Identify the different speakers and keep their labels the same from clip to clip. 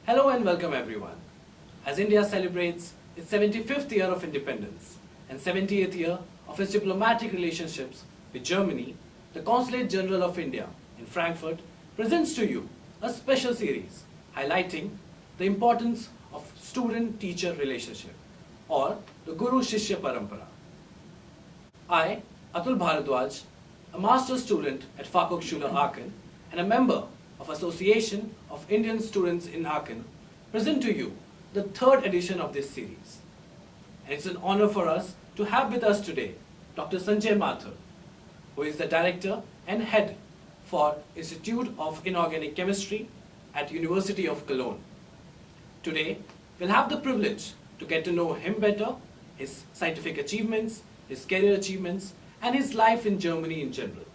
Speaker 1: Hello and welcome everyone. As India celebrates its 75th year of independence and 70th year of its diplomatic relationships with Germany, the Consulate General of India in Frankfurt presents to you a special series highlighting the importance of student-teacher relationship or the Guru-Shishya Parampara. I, Atul Bharadwaj, a master's student at Fachhochschule Aachen and a member of Association of Indian Students in Aachen, present to you the third edition of this series. And it's an honor for us to have with us today Dr. Sanjay Mathur, who is the Director and Head for Institute of Inorganic Chemistry at University of Cologne. Today, we'll have the privilege to get to know him better, his scientific achievements, his career achievements, and his life in Germany in general.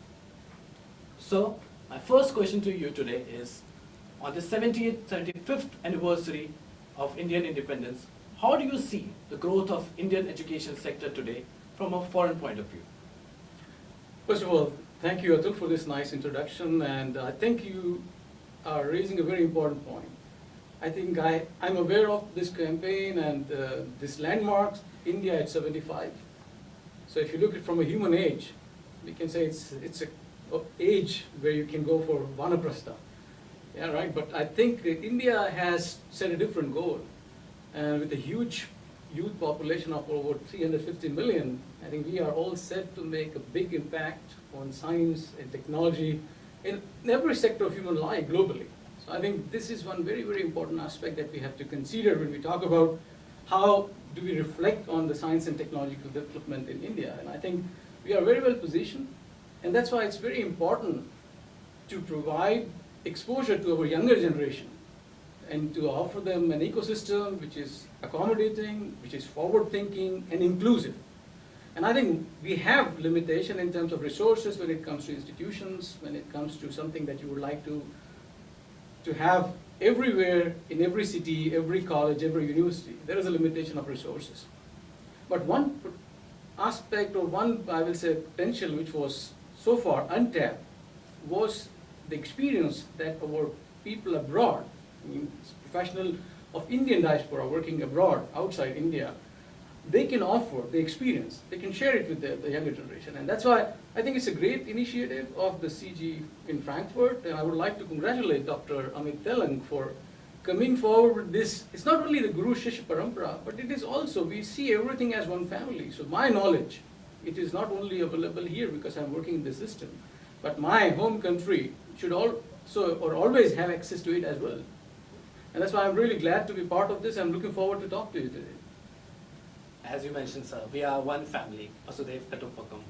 Speaker 1: So, my first question to you today is, on the 75th anniversary of Indian independence, how do you see the growth of Indian education sector today from a foreign point of view?
Speaker 2: First of all, thank you, Atul, for this nice introduction, and I think you are raising a very important point. I think I'm aware of this campaign and this landmarks, India at 75. So if you look at it from a human age, we can say it's a age where you can go for vanaprastha. Yeah, right. But I think India has set a different goal, and with a huge youth population of over 350 million, I think we are all set to make a big impact on science and technology in every sector of human life globally. So I think this is one very, very important aspect that we have to consider when we talk about how do we reflect on the science and technological development in India. And I think we are very well positioned, and that's why it's very important to provide exposure to our younger generation and to offer them an ecosystem which is accommodating, which is forward-thinking and inclusive. And I think we have limitation in terms of resources when it comes to institutions, when it comes to something that you would like to have everywhere, in every city, every college, every university. There is a limitation of resources. But one aspect or one, I will say, potential which was so far untapped was the experience that our people abroad, I mean, professional of Indian diaspora working abroad, outside India, they can offer the experience, they can share it with the younger generation. And that's why I think it's a great initiative of the CG in Frankfurt, and I would like to congratulate Dr. Amit Telang for coming forward with this. It's not only the Guru Shishya Parampara, but it is also, we see everything as one family. So my knowledge, it is not only available here because I'm working in the system, but my home country should also or always have access to it as well. And that's why I'm really glad to be part of this. I'm looking forward to talk to you today.
Speaker 1: As you mentioned, sir, we are one family, Vasudev Kutumbakam.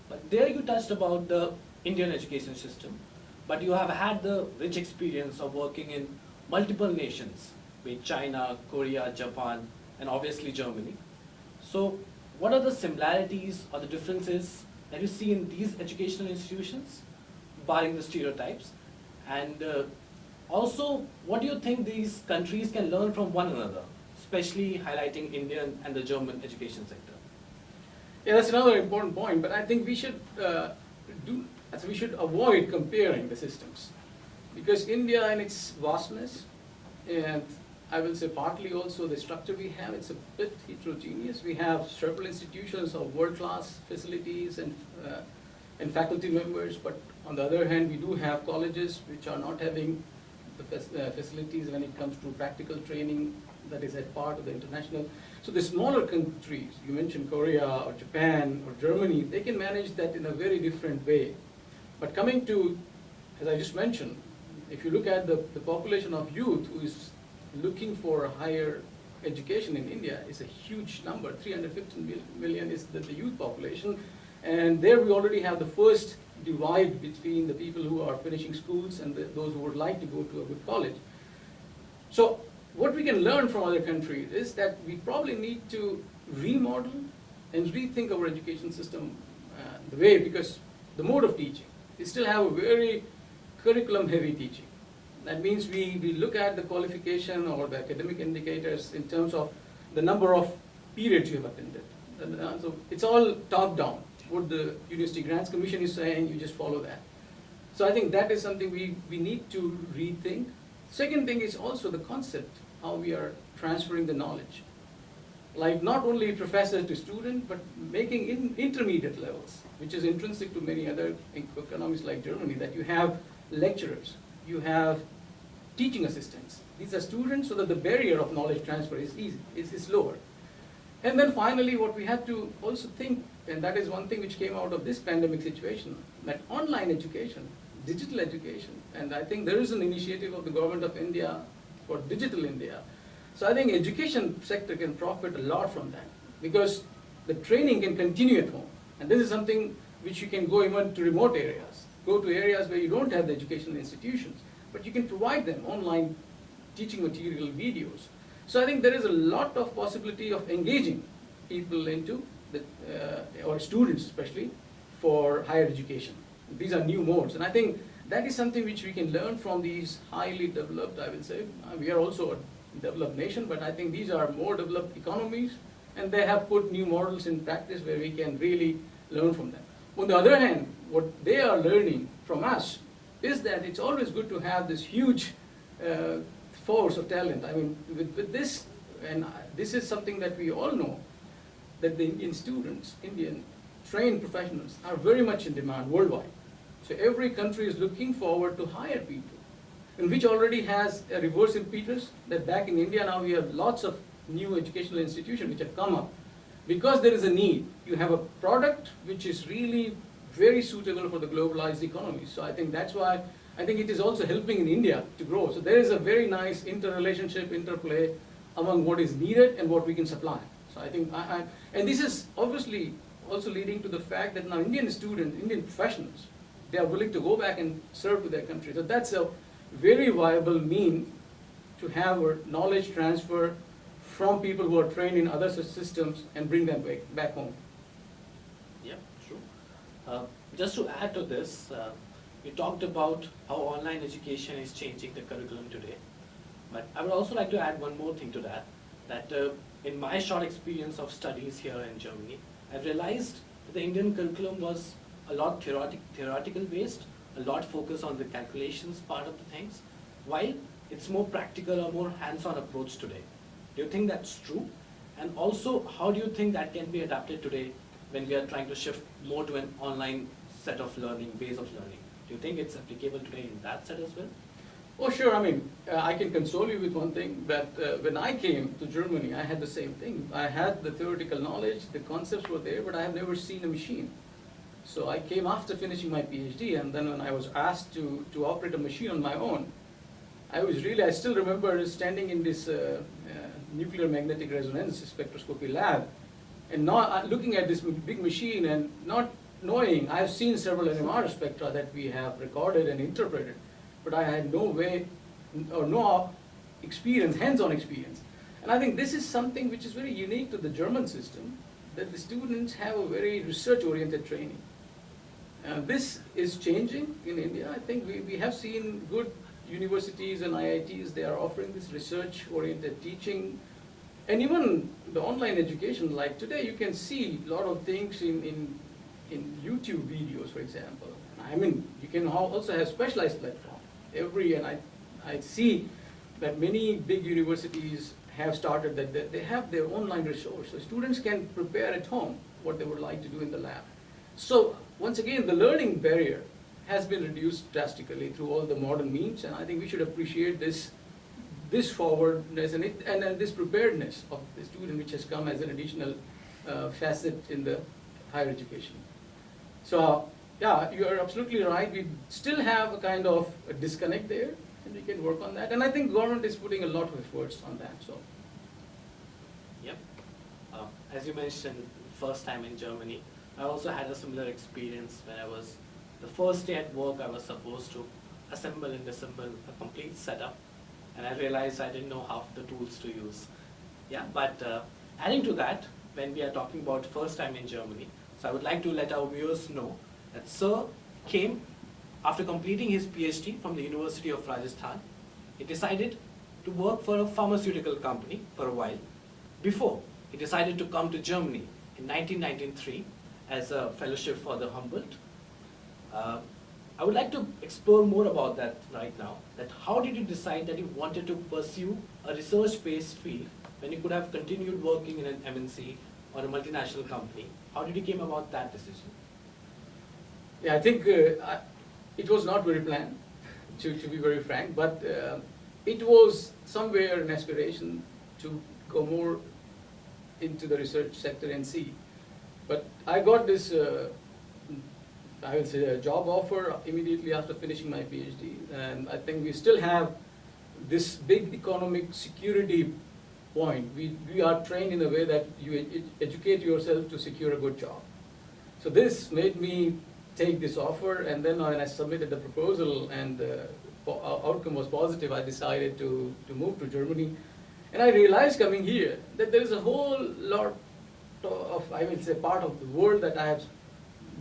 Speaker 1: But there you touched about the Indian education system, but you have had the rich experience of working in multiple nations, be it China, Korea, Japan, and obviously Germany. So what are the similarities or the differences that you see in these educational institutions, barring the stereotypes? And also, what do you think these countries can learn from one another, especially highlighting Indian and the German education sector?
Speaker 2: Yeah, that's another important point, but I think we should avoid comparing the systems, because India in its vastness, and I will say partly also the structure we have, it's a bit heterogeneous. We have several institutions of world-class facilities and faculty members, but on the other hand, we do have colleges which are not having the facilities when it comes to practical training that is at part of the international. So the smaller countries, you mentioned Korea or Japan or Germany, they can manage that in a very different way. But coming to, as I just mentioned, if you look at the population of youth who is looking for a higher education in India, is a huge number. 315 million is the youth population. And there we already have the first divide between the people who are finishing schools and those who would like to go to a good college. So what we can learn from other countries is that we probably need to remodel and rethink our education system the way, because the mode of teaching, we still have a very curriculum-heavy teaching. That means we look at the qualification or the academic indicators in terms of the number of periods you have attended. So it's all top-down. What the University Grants Commission is saying, you just follow that. So I think that is something we need to rethink Second thing is also the concept, how we are transferring the knowledge. Like not only professor to student, but making intermediate levels, which is intrinsic to many other economies like Germany, that you have lecturers, you have teaching assistants. These are students so that the barrier of knowledge transfer is easy, is lower. And then finally, what we have to also think, and that is one thing which came out of this pandemic situation, that online education, digital education, and I think there is an initiative of the government of India for Digital India. So I think education sector can profit a lot from that, because the training can continue at home. And this is something which you can go even to remote areas, go to areas where you don't have the educational institutions, but you can provide them online teaching material, videos. So I think there is a lot of possibility of engaging people into the, or students especially, for higher education. These are new modes, and I think that is something which we can learn from these highly developed, I will say. We are also a developed nation, but I think these are more developed economies, and they have put new models in practice where we can really learn from them. On the other hand, what they are learning from us is that it's always good to have this huge force of talent. I mean, with this, and this is something that we all know, that the Indian students, Indian trained professionals are very much in demand worldwide. So every country is looking forward to hire people, and which already has a reverse impetus, that back in India now we have lots of new educational institutions which have come up. Because there is a need, you have a product which is really very suitable for the globalized economy. So I think that's why I think it is also helping in India to grow. So there is a very nice interrelationship, interplay among what is needed and what we can supply. So I think, and this is obviously also leading to the fact that now Indian students, Indian professionals, they are willing to go back and serve to their country. So that's a very viable mean to have a knowledge transfer from people who are trained in other systems and bring them back home.
Speaker 1: Yeah, true. Just to add to this, you talked about how online education is changing the curriculum today. But I would also like to add one more thing to that, that in my short experience of studies here in Germany, I've realized that the Indian curriculum was a lot theoretical based, a lot focused on the calculations part of the things, while it's more practical or more hands-on approach today. Do you think that's true? And also, how do you think that can be adapted today when we are trying to shift more to an online set of learning, ways of learning? Do you think it's applicable today in that set as well?
Speaker 2: Oh, sure. I mean, I can console you with one thing, that when I came to Germany, I had the same thing. I had the theoretical knowledge, the concepts were there, but I have never seen a machine. So I came after finishing my PhD, and then when I was asked to operate a machine on my own, I still remember standing in this nuclear magnetic resonance spectroscopy lab, and not looking at this big machine and not knowing. I have seen several NMR spectra that we have recorded and interpreted, but I had no way or no experience, hands-on experience. And I think this is something which is very unique to the German system, that the students have a very research-oriented training. This is changing in India. I think we have seen good universities and IITs, they are offering this research-oriented teaching. And even the online education, like today you can see a lot of things in YouTube videos, for example. I mean, you can also have specialized platform. And I see that many big universities have started that they have their online resource. So students can prepare at home what they would like to do in the lab. So once again, the learning barrier has been reduced drastically through all the modern means, and I think we should appreciate this forwardness and this preparedness of the student, which has come as an additional facet in the higher education. So yeah, you are absolutely right. We still have a kind of a disconnect there, and we can work on that. And I think government is putting a lot of efforts on that. So.
Speaker 1: Yep. As you mentioned, first time in Germany, I also had a similar experience when I was the first day at work. I was supposed to assemble and disassemble a complete setup, and I realized I didn't know half the tools to use. Yeah, but adding to that, when we are talking about first time in Germany, so I would like to let our viewers know that Sir came after completing his PhD from the University of Rajasthan. He decided to work for a pharmaceutical company for a while before he decided to come to Germany in 1993 as a fellowship for the Humboldt. I would like to explore more about that right now. That how did you decide that you wanted to pursue a research-based field when you could have continued working in an MNC or a multinational company? How did you came about that decision?
Speaker 2: Yeah, I think it was not very planned, to be very frank, but it was somewhere an aspiration to go more into the research sector and see. But I got this, I will say, a job offer immediately after finishing my PhD, and I think we still have this big economic security point. We are trained in a way that you educate yourself to secure a good job. So this made me take this offer, and then when I submitted the proposal and the outcome was positive, I decided to move to Germany. And I realized coming here that there is a whole lot of, I will say, part of the world that I have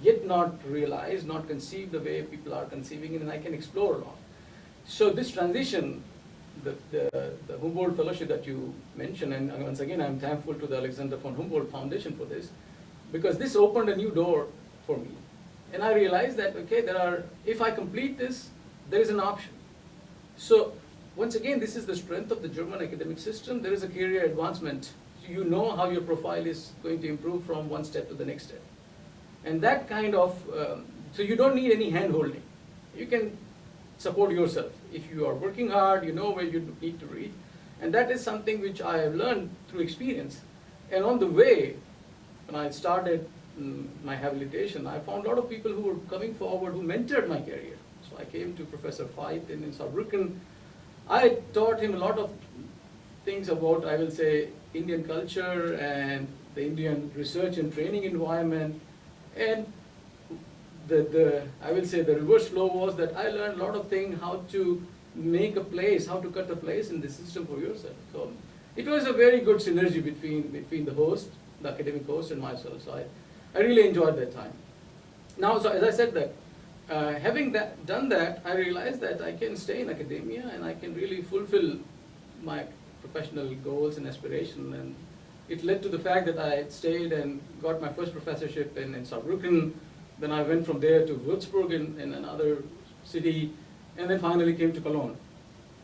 Speaker 2: yet not realized, not conceived the way people are conceiving it, and I can explore a lot. So this transition, the Humboldt Fellowship that you mentioned, and once again I'm thankful to the Alexander von Humboldt Foundation for this, because this opened a new door for me. And I realized that, okay, if I complete this, there is an option. So once again, this is the strength of the German academic system. There is a career advancement. You know how your profile is going to improve from one step to the next step. And that kind of, so you don't need any hand-holding. You can support yourself. If you are working hard, you know where you need to reach. And that is something which I have learned through experience. And on the way, when I started my habilitation, I found a lot of people who were coming forward who mentored my career. So I came to Professor Veit in Saarbrücken. I taught him a lot of things about, I will say, Indian culture and the Indian research and training environment. And I will say the reverse flow was that I learned a lot of things, how to make a place, how to cut a place in the system for yourself. So it was a very good synergy between the host, the academic host, and myself. So I really enjoyed that time. Now, so as I said that, having done that, I realized that I can stay in academia and I can really fulfill my professional goals and aspirations. And it led to the fact that I stayed and got my first professorship in Saarbrücken. Then I went from there to Würzburg in another city, and then finally came to Cologne.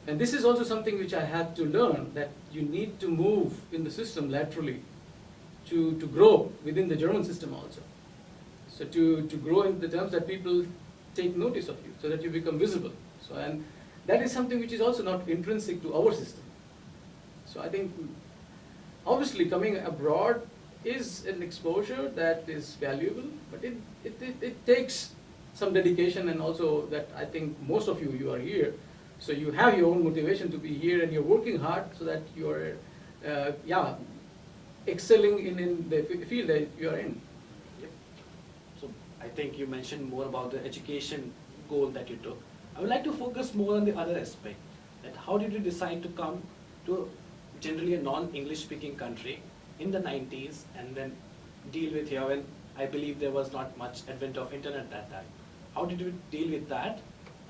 Speaker 2: And this is also something which I had to learn, that you need to move in the system laterally to grow within the German system also. So to grow in the terms that people take notice of you, so that you become visible. So, and that is something which is also not intrinsic to our system. So I think, obviously, coming abroad is an exposure that is valuable, but it takes some dedication, and also that I think most of you are here, so you have your own motivation to be here, and you're working hard so that you are, excelling in the field that you are in.
Speaker 1: Yep. So I think you mentioned more about the education goal that you took. I would like to focus more on the other aspect, that how did you decide to come to generally a non-English speaking country in the 90s and then deal with here when I believe there was not much advent of internet at that time. How did you deal with that?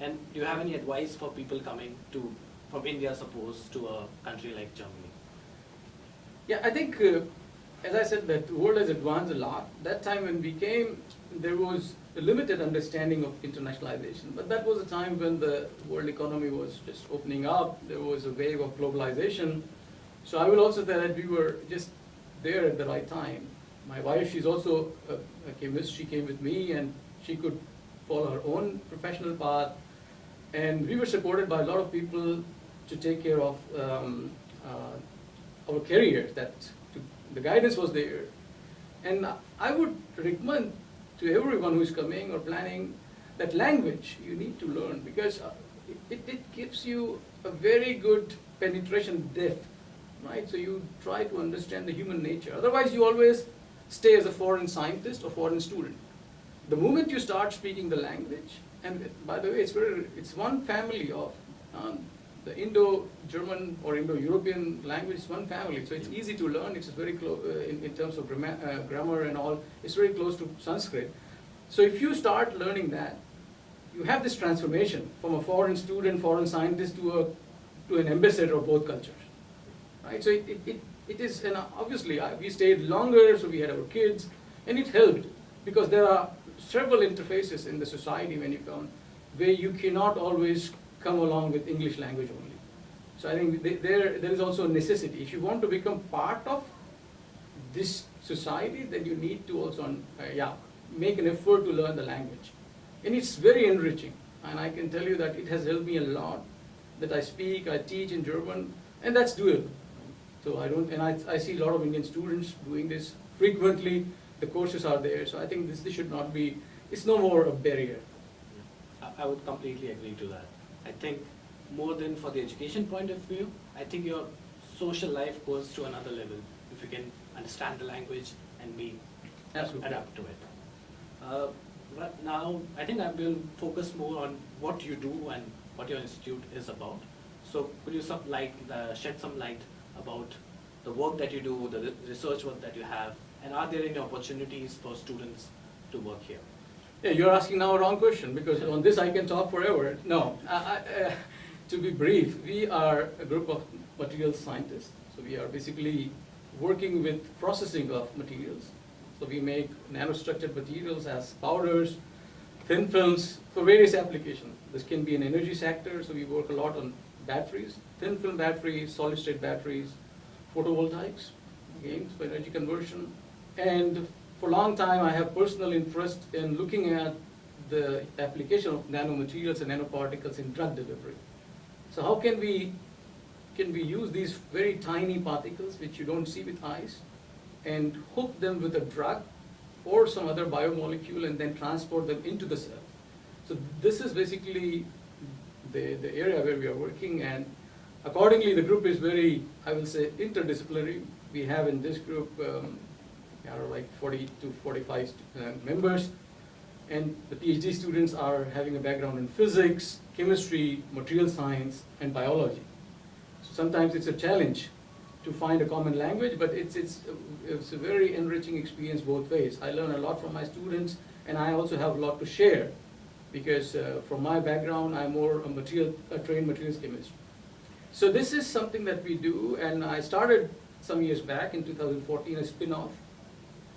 Speaker 1: And do you have any advice for people coming from India, suppose, to a country like Germany?
Speaker 2: Yeah, I think, as I said, that the world has advanced a lot. That time when we came, there was a limited understanding of internationalization. But that was a time when the world economy was just opening up. There was a wave of globalization. So I will also say that we were just there at the right time. My wife, she's also a chemist. She came with me, and she could follow her own professional path. And we were supported by a lot of people to take care of our careers. The guidance was there. And I would recommend to everyone who is coming or planning that language you need to learn, because it gives you a very good penetration depth, right? So you try to understand the human nature. Otherwise, you always stay as a foreign scientist or foreign student. The moment you start speaking the language, and by the way, it's one family of the Indo-German or Indo-European language is one family, so it's easy to learn. It's very close in terms of grammar and all. It's very close to Sanskrit. So if you start learning that, you have this transformation from a foreign student, foreign scientist to an ambassador of both cultures, right? So it is, and obviously we stayed longer, so we had our kids, and it helped because there are several interfaces in the society when you come. where you cannot always come along with English language only. So I think there is also a necessity. If you want to become part of this society, then you need to also make an effort to learn the language. And it's very enriching. And I can tell you that it has helped me a lot, that I teach in German, and that's doable. So I see a lot of Indian students doing this frequently. The courses are there, so I think this should not be, it's no more a barrier.
Speaker 1: I would completely agree to that. I think more than for the education point of view, I think your social life goes to another level if you can understand the language and be
Speaker 2: Absolutely.
Speaker 1: adapt to it. But now I think I will focus more on what you do and what your institute is about. So could you shed some light about the work that you do, the research work that you have, and are there any opportunities for students to work here?
Speaker 2: Yeah, you're asking now a wrong question, because on this I can talk forever. No, to be brief, we are a group of materials scientists. So we are basically working with processing of materials. So we make nanostructured materials as powders, thin films for various applications. This can be an energy sector, so we work a lot on batteries, thin film batteries, solid state batteries, photovoltaics, again for energy conversion. And for a long time I have personal interest in looking at the application of nanomaterials and nanoparticles in drug delivery. So how can we use these very tiny particles which you don't see with eyes and hook them with a drug or some other biomolecule and then transport them into the cell. So this is basically the area where we are working, and accordingly the group is very, I will say, interdisciplinary. We have in this group like 40 to 45 members, and the PhD students are having a background in physics, chemistry, material science, and biology. So sometimes it's a challenge to find a common language, but it's a very enriching experience both ways. I learn a lot from my students, and I also have a lot to share, because from my background, I'm more a trained materials chemist. So this is something that we do, and I started some years back in 2014 a spin-off.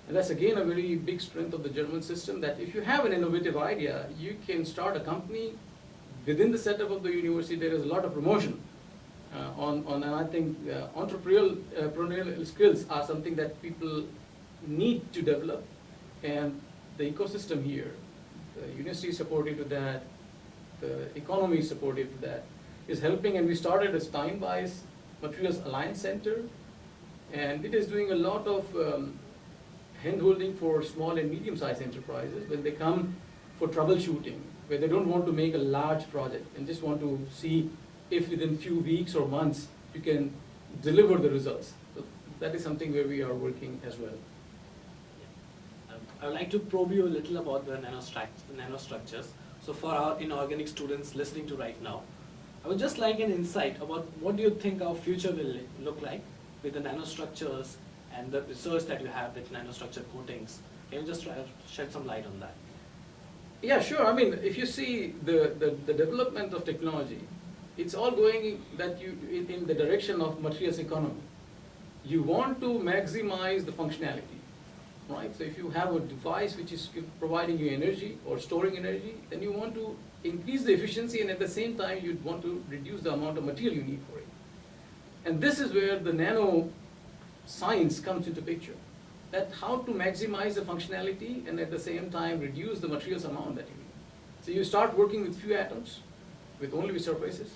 Speaker 2: And that's again a very big strength of the German system, that if you have an innovative idea, you can start a company. Within the setup of the university, there is a lot of promotion. And I think entrepreneurial skills are something that people need to develop, and the ecosystem here, the university is supportive to that, the economy is supportive to that, is helping. And we started a Steinbeiß Materials Alliance Center, and it is doing a lot of hand-holding for small and medium-sized enterprises when they come for troubleshooting, where they don't want to make a large project and just want to see if within few weeks or months you can deliver the results. So that is something where we are working as well.
Speaker 1: I would like to probe you a little about the nanostructures. So for our inorganic students listening to right now, I would just like an insight about what do you think our future will look like with the nanostructures and the research that you have with nanostructure coatings. Can you just shed some light on that?
Speaker 2: Yeah, sure. I mean, if you see the development of technology, it's all going in the direction of materials economy. You want to maximize the functionality, right? So if you have a device which is providing you energy or storing energy, then you want to increase the efficiency, and at the same time you want to reduce the amount of material you need for it. And this is where the nano science comes into picture. That how to maximize the functionality and at the same time reduce the materials amount that you need. So you start working with few atoms, only with surfaces.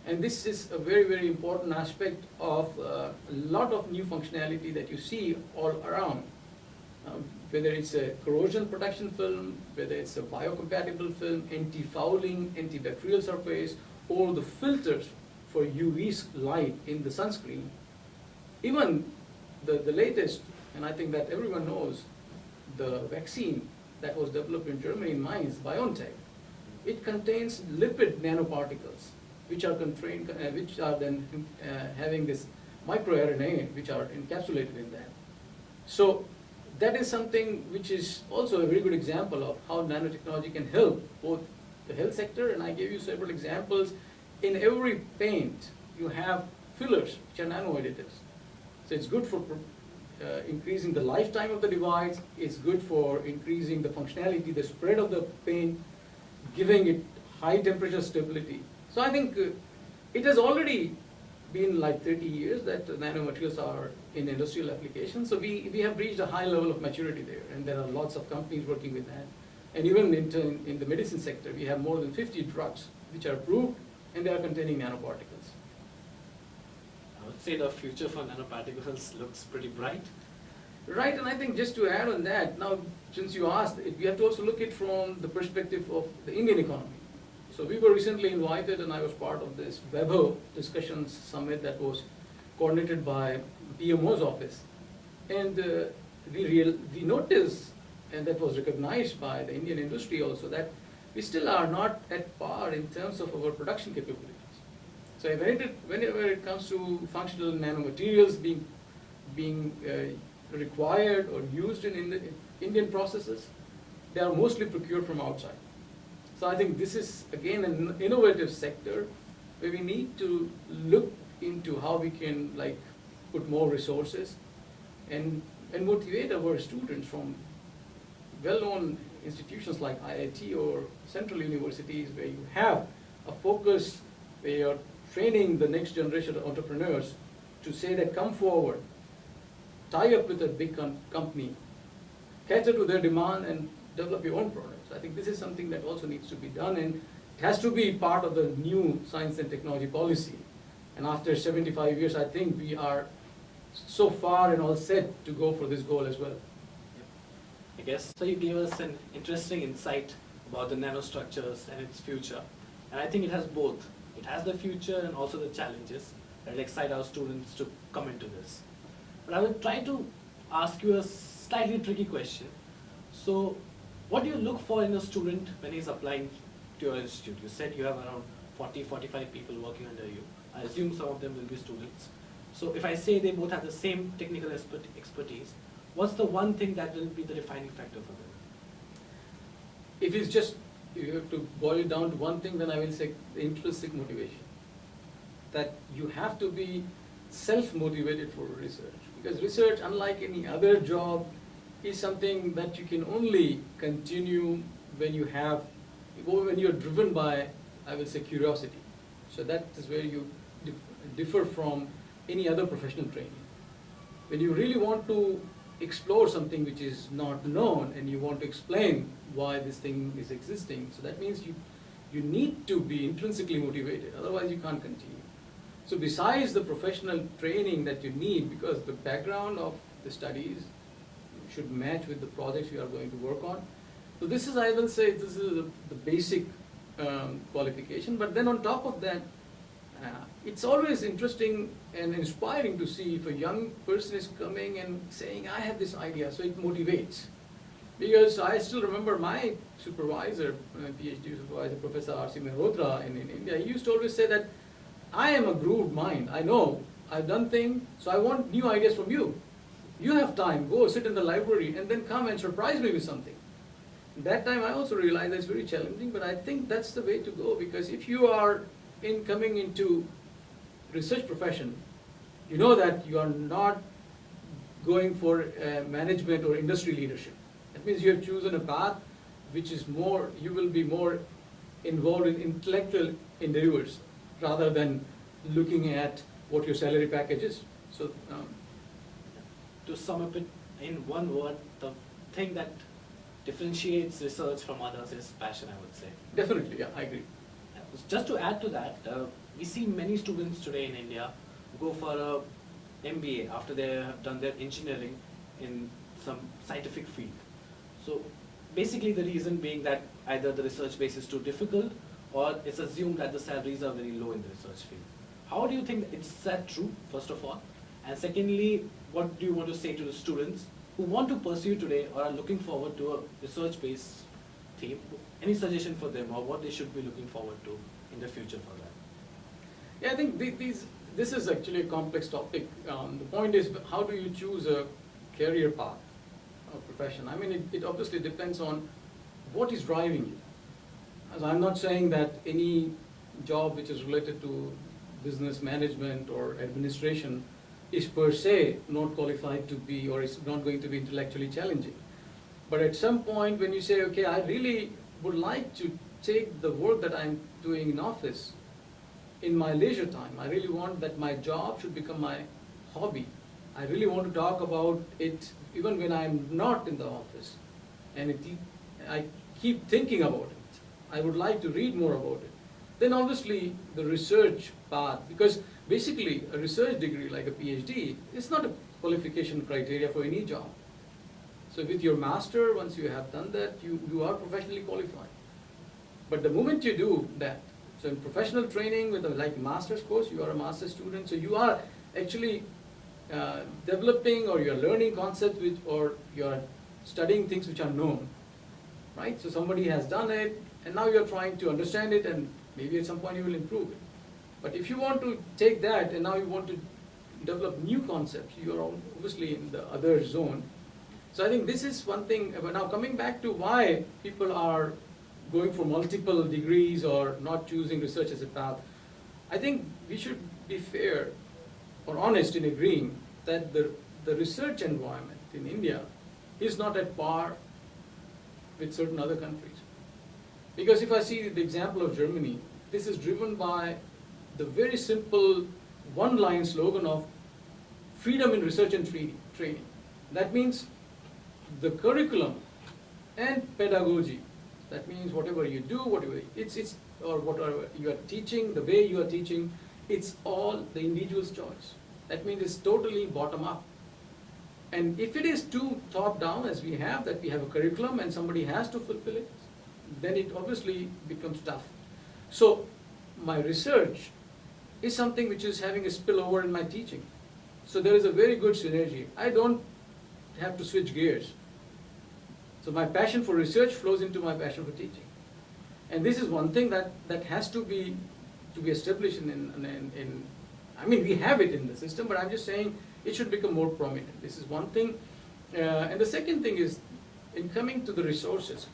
Speaker 2: And this is a very, very important aspect of a lot of new functionality that you see all around. Whether it's a corrosion protection film, whether it's a biocompatible film, anti-fouling, antibacterial surface, or the filters for UV light in the sunscreen. Even the latest, and I think that everyone knows, the vaccine that was developed in Germany in Mainz, BioNTech, it contains lipid nanoparticles, which are then having this microRNA, which are encapsulated in that. So that is something which is also a very good example of how nanotechnology can help both the health sector, and I gave you several examples. In every paint, you have fillers, which are nano-additives. So it's good for increasing the lifetime of the device, it's good for increasing the functionality, the spread of the paint, giving it high temperature stability. So I think it has already been like 30 years that nanomaterials are in industrial applications. So we have reached a high level of maturity there, and there are lots of companies working with that. And even in the medicine sector, we have more than 50 drugs which are approved, and they are containing nanoparticles.
Speaker 1: I would say the future for nanoparticles looks pretty bright.
Speaker 2: Right, and I think just to add on that, now since you asked, we have to also look at from the perspective of the Indian economy. So we were recently invited, and I was part of this WebO discussions summit that was coordinated by PMO's office. And we noticed, and that was recognized by the Indian industry also, that we still are not at par in terms of our production capabilities. So whenever it comes to functional nanomaterials being required or used in Indian processes, they are mostly procured from outside. So I think this is again an innovative sector where we need to look into how we can put more resources and motivate our students from well-known institutions like IIT or central universities, where you have a focus, where you're training the next generation of entrepreneurs to say that come forward, tie up with a big company, cater to their demand and develop your own products. I think this is something that also needs to be done, and it has to be part of the new science and technology policy. And after 75 years, I think we are so far and all set to go for this goal as well.
Speaker 1: I guess. So you gave us an interesting insight about the nanostructures and its future. And I think it has both. It has the future and also the challenges that will excite our students to come into this. But I will try to ask you a slightly tricky question. So what do you look for in a student when he's applying to your institute? You said you have around 40-45 people working under you. I assume some of them will be students. So if I say they both have the same technical expertise, what's the one thing that will be the defining factor for them?
Speaker 2: If it's just, you have to boil it down to one thing, then I will say the intrinsic motivation. That you have to be self-motivated for research. Because research, unlike any other job, is something that you can only continue when you're driven by, I will say, curiosity. So that is where you differ from any other professional training. When you really want to explore something which is not known and you want to explain why this thing is existing, so that means you need to be intrinsically motivated, otherwise you can't continue. So besides the professional training that you need, because the background of the studies should match with the projects you are going to work on. So this is, I will say, this is the basic qualification. But then on top of that, it's always interesting and inspiring to see if a young person is coming and saying, I have this idea, so it motivates. Because I still remember my supervisor, PhD supervisor, Professor R.C. Mehrotra in India, he used to always say that, I am a grooved mind, I know, I've done things, so I want new ideas from you. You have time, go sit in the library and then come and surprise me with something. That time I also realized that it's very challenging, but I think that's the way to go, because if you are coming into research profession, you know that you are not going for management or industry leadership. That means you have chosen a path which is more, you will be more involved in intellectual endeavors rather than looking at what your salary package is. So,
Speaker 1: to sum up it in one word, the thing that differentiates research from others is passion, I would say.
Speaker 2: Definitely, yeah, I agree.
Speaker 1: Just to add to that, we see many students today in India go for a MBA after they have done their engineering in some scientific field. So basically the reason being that either the research base is too difficult or it's assumed that the salaries are very low in the research field. How do you think it's that true, first of all? And secondly, what do you want to say to the students who want to pursue today or are looking forward to a research-based theme? Any suggestion for them or what they should be looking forward to in the future for that?
Speaker 2: Yeah, I think this is actually a complex topic. The point is, how do you choose a career path or profession? I mean, it obviously depends on what is driving you. As I'm not saying that any job which is related to business management or administration is per se not qualified to be, or is not going to be intellectually challenging. But at some point when you say, okay, I really would like to take the work that I'm doing in office in my leisure time. I really want that my job should become my hobby. I really want to talk about it even when I'm not in the office. And I keep thinking about it. I would like to read more about it. Then obviously the research path, because basically a research degree like a PhD is not a qualification criteria for any job. So with your master, once you have done that, you are professionally qualified. But the moment you do that, so in professional training with a like master's course, you are a master's student, so you are actually developing or you're learning concepts which, or you're studying things which are known, right? So somebody has done it, and now you're trying to understand it, and maybe at some point you will improve it. But if you want to take that and now you want to develop new concepts, you are obviously in the other zone. So I think this is one thing. But now coming back to why people are going for multiple degrees or not choosing research as a path, I think we should be fair or honest in agreeing that the research environment in India is not at par with certain other countries. Because if I see the example of Germany, this is driven by the very simple one-line slogan of freedom in research and training. That means the curriculum and pedagogy, that means whatever you do, whatever or whatever you are teaching, the way you are teaching, it's all the individual's choice. That means it's totally bottom up. And if it is too top down, as we have, that we have a curriculum and somebody has to fulfill it, then it obviously becomes tough. So my research is something which is having a spillover in my teaching. So there is a very good synergy. I don't have to switch gears. So my passion for research flows into my passion for teaching. And this is one thing that has to be established in I mean, we have it in the system, but I'm just saying it should become more prominent. This is one thing. And the second thing is, in coming to the resources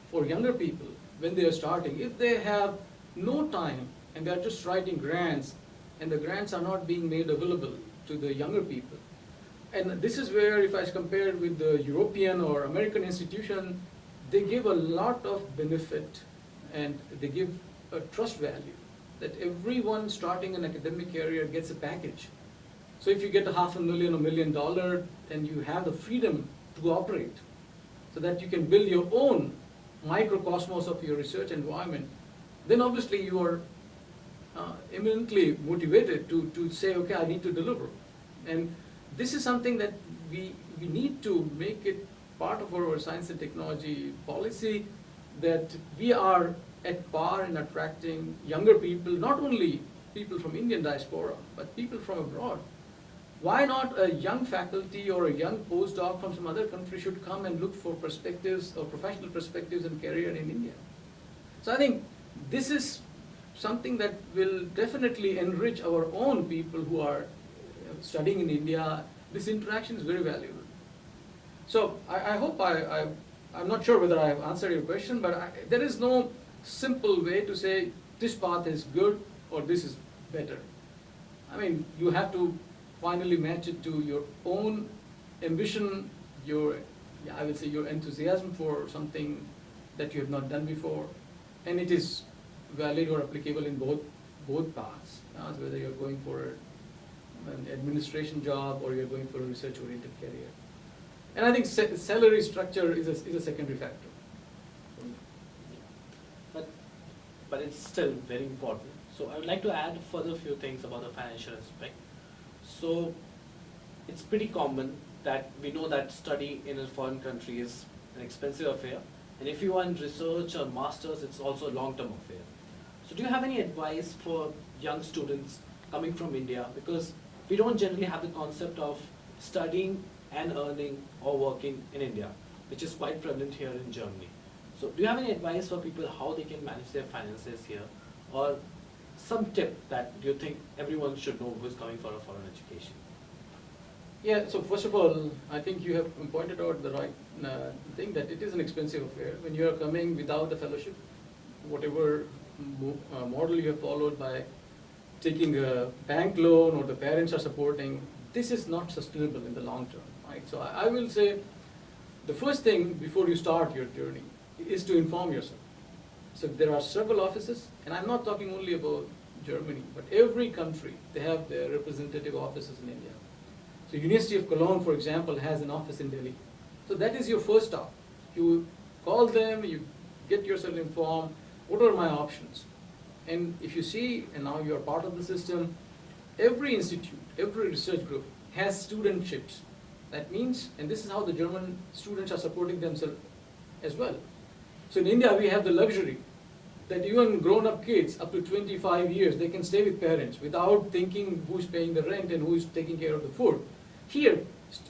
Speaker 2: for younger people, when they are starting, if they have no time and they are just writing grants, and the grants are not being made available to the younger people, and this is where, if I compare it with the European or American institution, they give a lot of benefit and they give a trust value that everyone starting an academic career gets a package. So if you get $500,000 or $1 million, then you have the freedom to operate so that you can build your own microcosmos of your research environment. Then obviously you are eminently motivated to say, okay, I need to deliver. And this is something that we need to make it part of our science and technology policy, that we are at par in attracting younger people, not only people from Indian diaspora, but people from abroad. Why not a young faculty or a young postdoc from some other country should come and look for perspectives or professional perspectives and career in India? So I think this is something that will definitely enrich our own people who are studying in India. This interaction is very valuable. So I hope I'm not sure whether I have answered your question, but there is no simple way to say this path is good or this is better. I mean, you have to finally match it to your own ambition, I would say your enthusiasm for something that you have not done before, and it is valid or applicable in both paths, whether you're going for an administration job or you're going for a research-oriented career. And I think salary structure is a secondary factor.
Speaker 1: But it's still very important. So I would like to add further few things about the financial aspect. So it's pretty common that we know that study in a foreign country is an expensive affair. And if you want research or masters, it's also a long-term affair. So do you have any advice for young students coming from India? Because we don't generally have the concept of studying and earning or working in India, which is quite prevalent here in Germany. So do you have any advice for people how they can manage their finances here, or some tip that you think everyone should know who's coming for a foreign education?
Speaker 2: Yeah, so first of all, I think you have pointed out the right thing, that it is an expensive affair. When you are coming without a fellowship, whatever model you have followed by taking a bank loan or the parents are supporting, this is not sustainable in the long term, right? So I will say the first thing before you start your journey is to inform yourself. So there are several offices, and I'm not talking only about Germany, but every country, they have their representative offices in India. So University of Cologne, for example, has an office in Delhi. So that is your first stop. You call them, you get yourself informed, what are my options? And if you see, and now you are part of the system, every institute, every research group has studentships. That means, and this is how the German students are supporting themselves as well. So in India, we have the luxury that even grown-up kids up to 25 years, they can stay with parents without thinking who's paying the rent and who's taking care of the food. Here,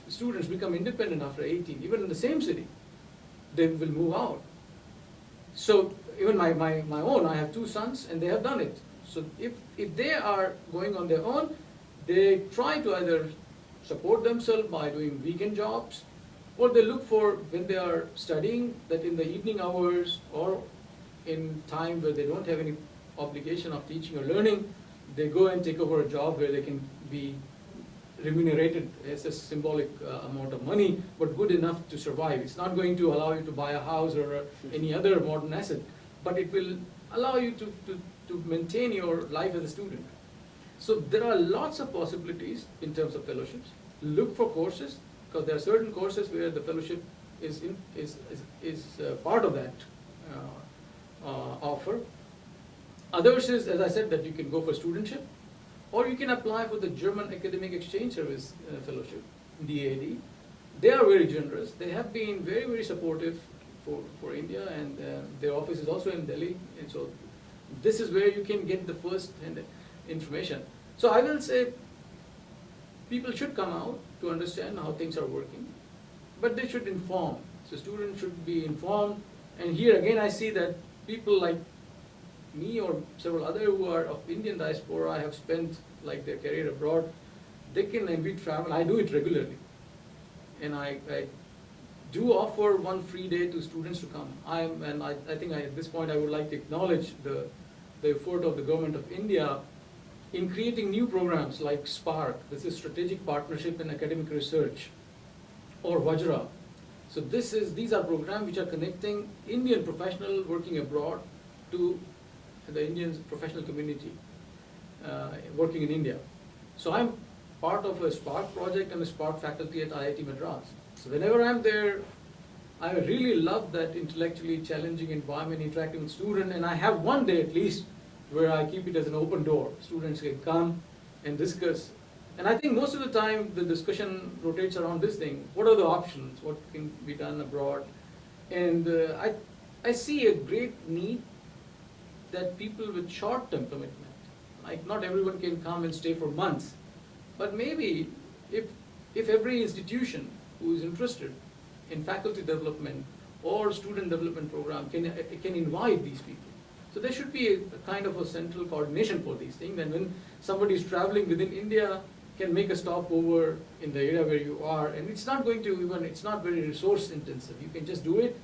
Speaker 2: students become independent after 18, even in the same city, they will move out. So even my own, I have 2 sons and they have done it. So if they are going on their own, they try to either support themselves by doing weekend jobs, or they look for, when they are studying, that in the evening hours or in time where they don't have any obligation of teaching or learning, they go and take over a job where they can be remunerated as a symbolic amount of money, but good enough to survive. It's not going to allow you to buy a house or any other modern asset, but it will allow you to maintain your life as a student. So there are lots of possibilities in terms of fellowships. Look for courses, because there are certain courses where the fellowship is part of that offer. Others is, as I said, that you can go for studentship, or you can apply for the German Academic Exchange Service Fellowship, DAD. They are very generous. They have been very, very supportive for India, and their office is also in Delhi. And so this is where you can get the first-hand information. So I will say people should come out to understand how things are working, but they should inform. So students should be informed. And here again I see that people like me or several other who are of Indian diaspora have spent like their career abroad. They can, and we travel, I do it regularly. And I do offer 1 free day to students to come. I think at this point I would like to acknowledge the effort of the government of India in creating new programs like SPARK. This is Strategic Partnership in Academic Research, or Vajra. So these are programs which are connecting Indian professionals working abroad to the Indian professional community working in India. So I'm part of a SPARK project and a SPARK faculty at IIT Madras. So whenever I'm there, I really love that intellectually challenging environment, interacting with students, and I have 1 day at least where I keep it as an open door. Students can come and discuss. And I think most of the time the discussion rotates around this thing. What are the options? What can be done abroad? And I see a great need that people with short-term commitment, like not everyone can come and stay for months, but maybe if every institution who is interested in faculty development or student development program can invite these people. So there should be a kind of a central coordination for these things, and when somebody is traveling within India, can make a stop over in the area where you are, and it's not going to even, it's not very resource intensive. You can just do it,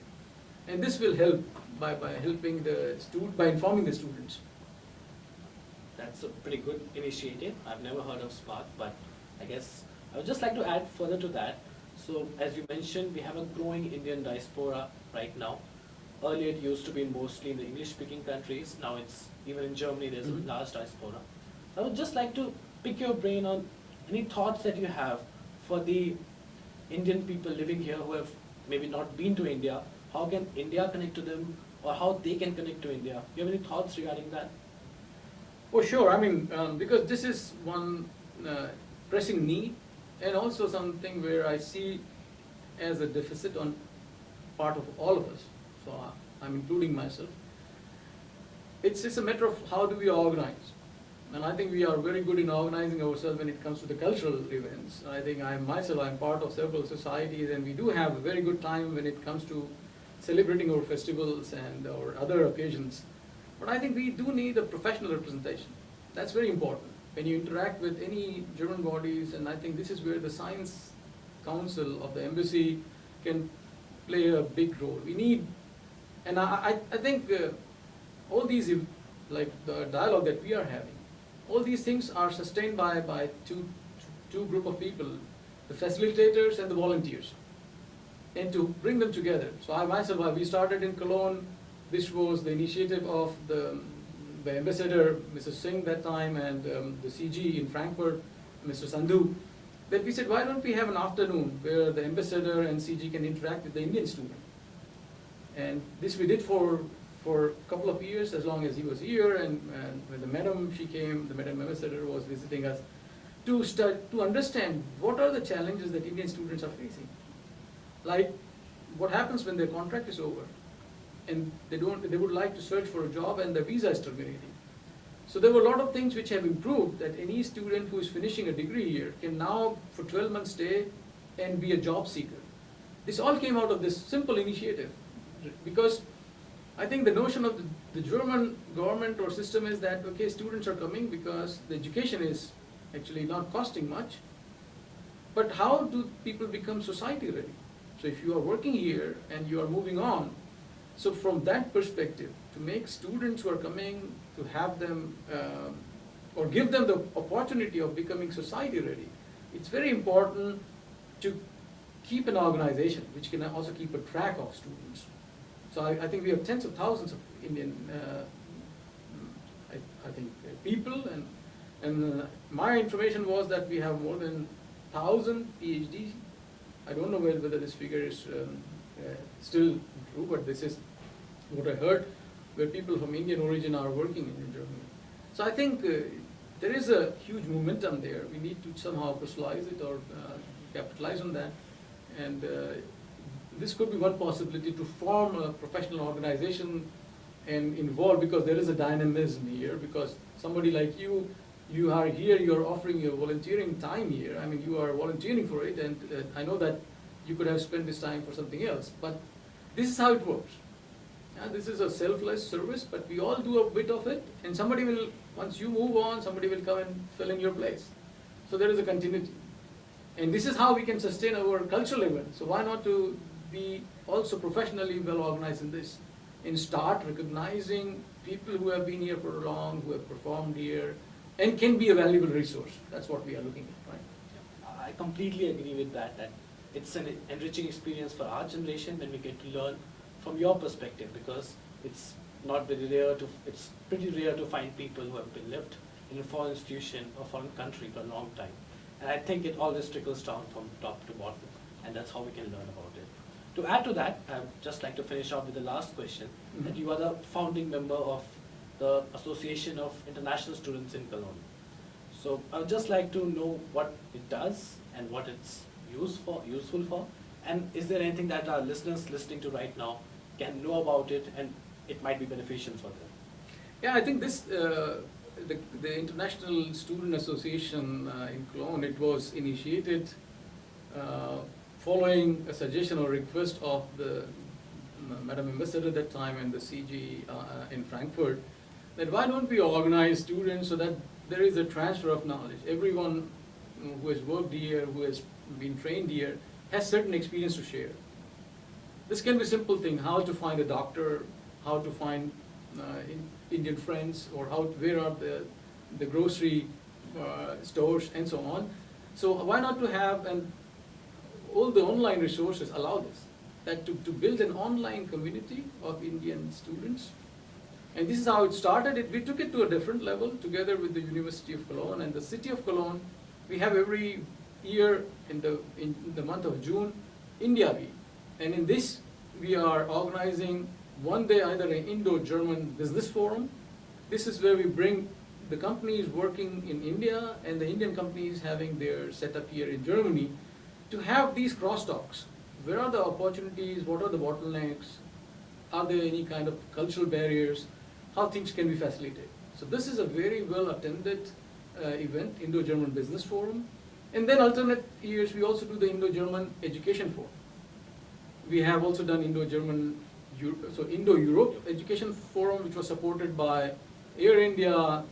Speaker 2: and this will help by helping the by informing the students.
Speaker 1: That's a pretty good initiative. I've never heard of Spark, but I guess I would just like to add further to that. So as you mentioned, we have a growing Indian diaspora right now. Earlier it used to be mostly in the English-speaking countries. Now it's even in Germany there's a large diaspora. I would just like to pick your brain on any thoughts that you have for the Indian people living here who have maybe not been to India. How can India connect to them, or how they can connect to India? Do you have any thoughts regarding that?
Speaker 2: Oh, sure. I mean, because this is one pressing need, and also something where I see as a deficit on part of all of us. So I'm including myself. It's a matter of how do we organize. And I think we are very good in organizing ourselves when it comes to the cultural events. I think I'm part of several societies, and we do have a very good time when it comes to celebrating our festivals and our other occasions. But I think we do need a professional representation. That's very important. When you interact with any German bodies, and I think this is where the Science Council of the Embassy can play a big role. We need, and I think all these, like the dialogue that we are having, all these things are sustained by two group of people, the facilitators and the volunteers, and to bring them together. So I myself, we started in Cologne This was the initiative of the ambassador, Mrs. Singh that time, and the CG in Frankfurt, Mr. Sandhu. Then we said, why don't we have an afternoon where the ambassador and CG can interact with the Indian student? And this we did for a couple of years, as long as he was here, and when the madam, she came, the madam ambassador was visiting us, to understand what are the challenges that Indian students are facing. Like, what happens when their contract is over, and they would like to search for a job and the visa is terminating. So there were a lot of things which have improved, that any student who is finishing a degree here can now, for 12 months, stay and be a job seeker. This all came out of this simple initiative, because I think the notion of the German government or system is that, okay, students are coming because the education is actually not costing much, but how do people become society ready? So if you are working here and you are moving on, so from that perspective, to make students who are coming, to have them, or give them the opportunity of becoming society ready, it's very important to keep an organization which can also keep a track of students. So I think we have tens of thousands of Indian, I think, people, and my information was that we have more than 1,000 PhDs. I don't know whether this figure is still true, but this is what I heard, where people from Indian origin are working in Germany. So I think there is a huge momentum there. We need to somehow crystallize it or capitalize on that. And this could be one possibility, to form a professional organization and involve, because there is a dynamism here, because somebody like you are here, you are offering your volunteering time here. I mean, you are volunteering for it, and I know that you could have spent this time for something else, but this is how it works. This is a selfless service, but we all do a bit of it, and somebody will, once you move on, somebody will come and fill in your place. So there is a continuity. And this is how we can sustain our cultural event. So why not to be also professionally well organized in this, and start recognizing people who have been here for long, who have performed here, and can be a valuable resource. That's what we are looking at, right?
Speaker 1: I completely agree with that, that it's an enriching experience for our generation when we get to learn from your perspective, because it's pretty rare to find people who have been lived in a foreign institution or foreign country for a long time. And I think it always trickles down from top to bottom, and that's how we can learn about it. To add to that, I'd just like to finish off with the last question, that you are the founding member of the Association of International Students in Cologne. So I would just like to know what it does and what it's useful for, and is there anything that our listeners listening to right now can know about it and it might be beneficial for them?
Speaker 2: Yeah, I think this, the International Student Association in Cologne, it was initiated following a suggestion or request of the Madam Ambassador at that time and the CG in Frankfurt, that why don't we organize students so that there is a transfer of knowledge. Everyone who has worked here, who has been trained here, has certain experience to share. This can be a simple thing, how to find a doctor, how to find Indian friends, or where are the grocery stores, and so on. So why not to have, and all the online resources allow this, that to build an online community of Indian students. And this is how it started. We took it to a different level together with the University of Cologne and the City of Cologne. We have every year in the month of June, India Week. And in this, we are organizing one day either an Indo-German business forum. This is where we bring the companies working in India and the Indian companies having their setup here in Germany to have these crosstalks. Where are the opportunities? What are the bottlenecks? Are there any kind of cultural barriers? How things can be facilitated? So this is a very well attended event, Indo-German Business Forum. And then alternate years, we also do the Indo-German Education Forum. We have also done Indo-German, so Indo-Europe Education Forum, which was supported by Air India,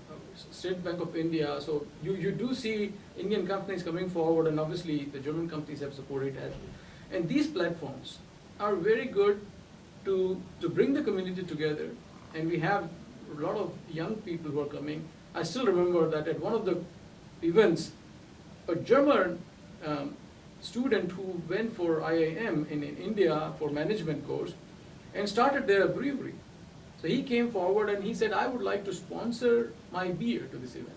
Speaker 2: State Bank of India. So you do see Indian companies coming forward, and obviously the German companies have supported it. And these platforms are very good to bring the community together. And we have a lot of young people who are coming. I still remember that at one of the events, a German student who went for IIM in India for management course and started there a brewery. So he came forward and he said, I would like to sponsor my beer to this event.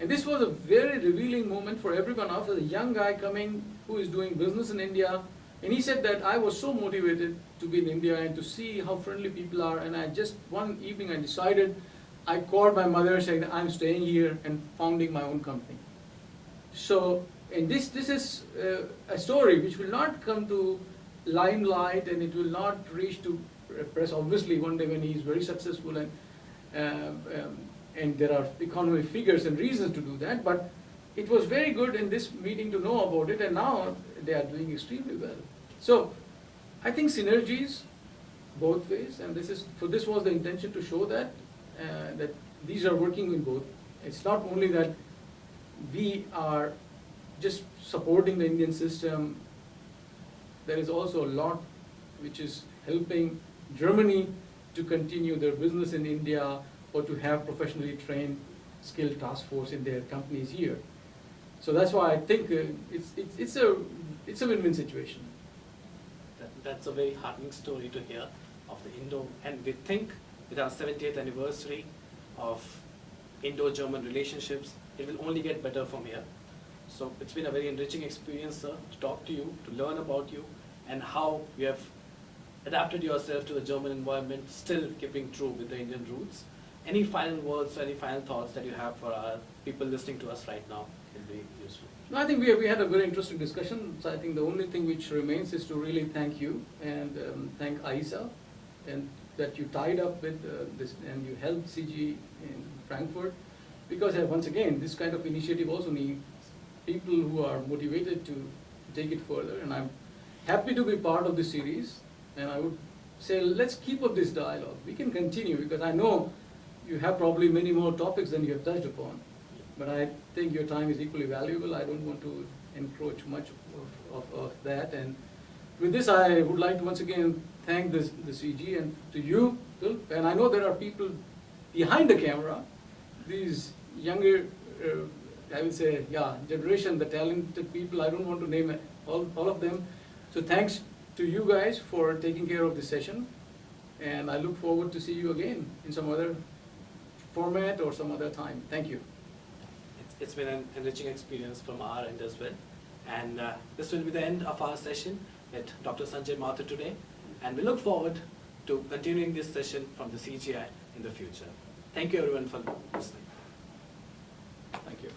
Speaker 2: And this was a very revealing moment for everyone else, as a young guy coming who is doing business in India. And he said that I was so motivated to be in India and to see how friendly people are. And I just, one evening I decided, I called my mother saying that I'm staying here and founding my own company. So, and this is a story which will not come to limelight and it will not reach to press, obviously one day when he is very successful and there are economic figures and reasons to do that, but it was very good in this meeting to know about it, and now they are doing extremely well. So I think synergies both ways, and this was the intention to show that that these are working in both. It's not only that we are just supporting the Indian system, there is also a lot which is helping Germany to continue their business in India or to have professionally trained skilled task force in their companies here. So that's why I think it's a win-win situation.
Speaker 1: That's a very heartening story to hear of the Indo, and we think with our 70th anniversary of Indo-German relationships, it will only get better from here. So it's been a very enriching experience, sir, to talk to you, to learn about you, and how you have adapted yourself to the German environment, still keeping true with the Indian roots. Any final words, any final thoughts that you have for our people listening to us right now will be useful.
Speaker 2: No, I think we had a very interesting discussion. So I think the only thing which remains is to really thank you and thank Aisa, and that you tied up with this and you helped CG in Frankfurt, because once again, this kind of initiative also needs people who are motivated to take it further, and I'm happy to be part of this series, and I would say let's keep up this dialogue. We can continue, because I know you have probably many more topics than you have touched upon, but I think your time is equally valuable. I don't want to encroach much of that, and with this I would like to once again thank the CG and to you, Phil. And I know there are people behind the camera, these younger, I will say, generation, the talented people. I don't want to name all of them. So thanks to you guys for taking care of this session, and I look forward to see you again in some other format or some other time. Thank you.
Speaker 1: It's been an enriching experience from our end as well. And this will be the end of our session with Dr. Sanjay Mathur today. And we look forward to continuing this session from the CGI in the future. Thank you everyone for listening.
Speaker 2: Thank you.